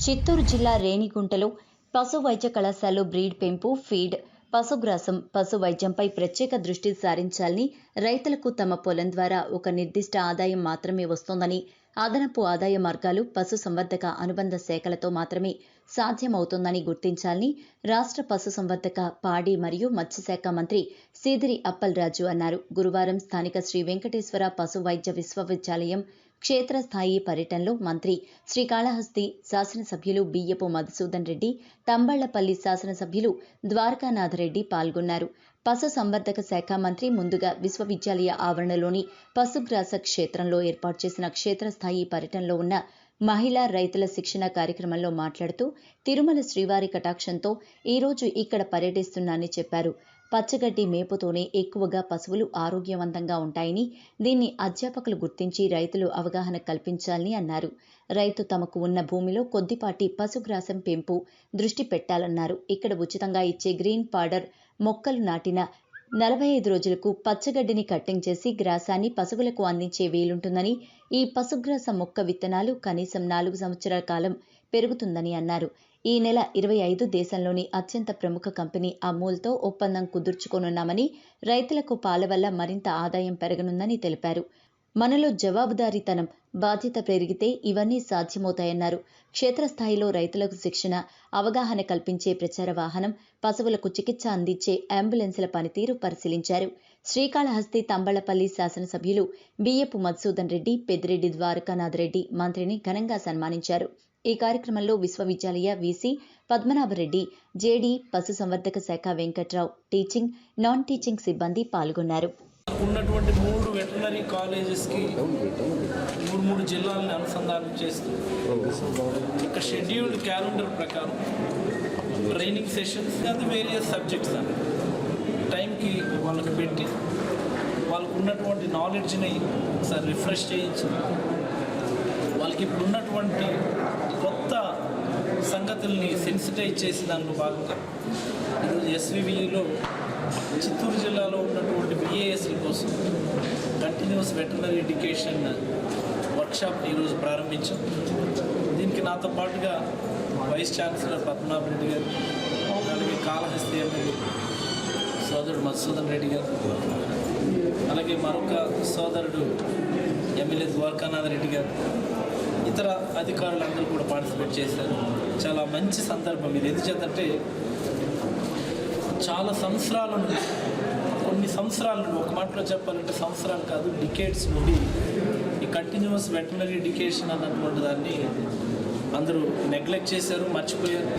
చిత్తూరు జిల్లా రేణిగుంటలో పశు వైద్య కళాశాలలో బ్రీడ్ పెంపు, ఫీడ్, పశుగ్రాసం, పశు వైద్యంపై ప్రత్యేక దృష్టి సారించాలని, రైతులకు తమ పొలం ద్వారా ఒక నిర్దిష్ట ఆదాయం మాత్రమే వస్తోందని, అదనపు ఆదాయ మార్గాలు పశు సంవర్ధక అనుబంధ శాఖలతో మాత్రమే సాధ్యమవుతోందని గుర్తించాలని రాష్ట్ర పశు సంవర్ధక, పాడి మరియు మత్స్యశాఖ మంత్రి సీదిరి అప్పలరాజు అన్నారు. గురువారం స్థానిక శ్రీ వెంకటేశ్వర పశు వైద్య విశ్వవిద్యాలయం క్షేత్రస్థాయి పర్యటనలో మంత్రి శ్రీకాళహస్తి శాసనసభ్యులు బియ్యపు మధుసూదన్ రెడ్డి, తంబళ్లపల్లి శాసనసభ్యులు ద్వారకానాథరెడ్డి పాల్గొన్నారు. పశు సంవర్ధక శాఖ మంత్రి ముందుగా విశ్వవిద్యాలయ ఆవరణలోని పశుగ్రాస క్షేత్రంలో ఏర్పాటు చేసిన క్షేత్రస్థాయి పర్యటనలో ఉన్న మహిళా రైతుల శిక్షణ కార్యక్రమంలో మాట్లాడుతూ తిరుమల శ్రీవారి కటాక్షంతో ఈరోజు ఇక్కడ పర్యటిస్తున్నానని చెప్పారు. పచ్చగడ్డి మేపుతోనే ఎక్కువగా పశువులు ఆరోగ్యవంతంగా ఉంటాయని, దీన్ని అధ్యాపకులు గుర్తించి రైతులు అవగాహన కల్పించాలని అన్నారు. రైతు తమకు ఉన్న భూమిలో కొద్దిపాటి పశుగ్రాసం పెంపు దృష్టి పెట్టాలన్నారు. ఇక్కడ ఉచితంగా ఇచ్చే గ్రీన్ పాడర్ మొక్కలు నాటిన 45 రోజులకు పచ్చగడ్డిని కట్టింగ్ చేసి గ్రాసాన్ని పశువులకు అందించే వీలుంటుందని, ఈ పశుగ్రాస మొక్క విత్తనాలు కనీసం 4 సంవత్సరాల కాలం పెరుగుతుందని అన్నారు. ఈ నెల 25 దేశంలోని అత్యంత ప్రముఖ కంపెనీ అమూల్తో ఒప్పందం కుదుర్చుకోనున్నామని, రైతులకు పాల వల్ల మరింత ఆదాయం పెరగనుందని తెలిపారు. మనలో జవాబుదారీతనం, బాధ్యత పెరిగితే ఇవన్నీ సాధ్యమవుతాయన్నారు. క్షేత్రస్థాయిలో రైతులకు శిక్షణ, అవగాహన కల్పించే ప్రచార వాహనం, పశువులకు చికిత్స అందించే అంబులెన్సుల పనితీరు పరిశీలించారు. శ్రీకాళహస్తి తంబళ్లపల్లి శాసనసభ్యులు బియ్యపు మధుసూదన్ రెడ్డి, పెద్దిరెడ్డి ద్వారకానాథరెడ్డి మంత్రిని ఘనంగా సన్మానించారు. ఈ కార్యక్రమంలో విశ్వవిద్యాలయ వీసీ పద్మనాభరెడ్డి, జేడీ పశుసంవర్ధక శాఖ వెంకట్రావు, టీచింగ్, నాన్ టీచింగ్ సిబ్బంది పాల్గొన్నారు. ఉన్నటువంటి 3 వెటర్నరీ కాలేజెస్కి 3 జిల్లాలను అనుసంధానం చేస్తూ ఇక షెడ్యూల్డ్ క్యాలెండర్ ప్రకారం ట్రైనింగ్ సెషన్స్ అది వేరియస్ సబ్జెక్ట్స్ అని టైంకి వాళ్ళకి పెట్టి వాళ్ళకు ఉన్నటువంటి నాలెడ్జ్ని ఒకసారి రిఫ్రెష్ చేయించి వాళ్ళకి ఇప్పుడు ఉన్నటువంటి కొత్త సంగతుల్ని సెన్సిటైజ్ చేసి దానిలో భాగంగా ఈరోజు ఎస్వివిలో చిత్తూరు జిల్లాలో ఉన్నటువంటి బిఏఎస్ల కోసం కంటిన్యూస్ వెటర్నరీ ఎడ్యుకేషన్ వర్క్షాప్ ఈరోజు ప్రారంభించాం. దీనికి నాతో పాటుగా వైస్ ఛాన్సలర్ పద్మనాభరెడ్డి గారు, అలాగే కాళహస్తి ఎమ్మెల్యే సోదరుడు మధుసూదన్ రెడ్డి గారు, అలాగే మరొక సోదరుడు ఎమ్మెల్యే ద్వారకానాథరెడ్డి గారు, ఇతర అధికారులందరూ కూడా పార్టిసిపేట్ చేశారు. చాలా మంచి సందర్భం ఇది. ఎందుచేతంటే చాలా సంవత్సరాల నుండి, కొన్ని సంవత్సరాల నుండి, ఒక మాటలో చెప్పాలంటే సంవత్సరాలు కాదు, డికేడ్స్ నుండి ఈ కంటిన్యూస్ వెటర్నరీ ఎడ్యుకేషన్ అన్నటువంటి దాన్ని అందరూ నెగ్లెక్ట్ చేశారు, మర్చిపోయారు.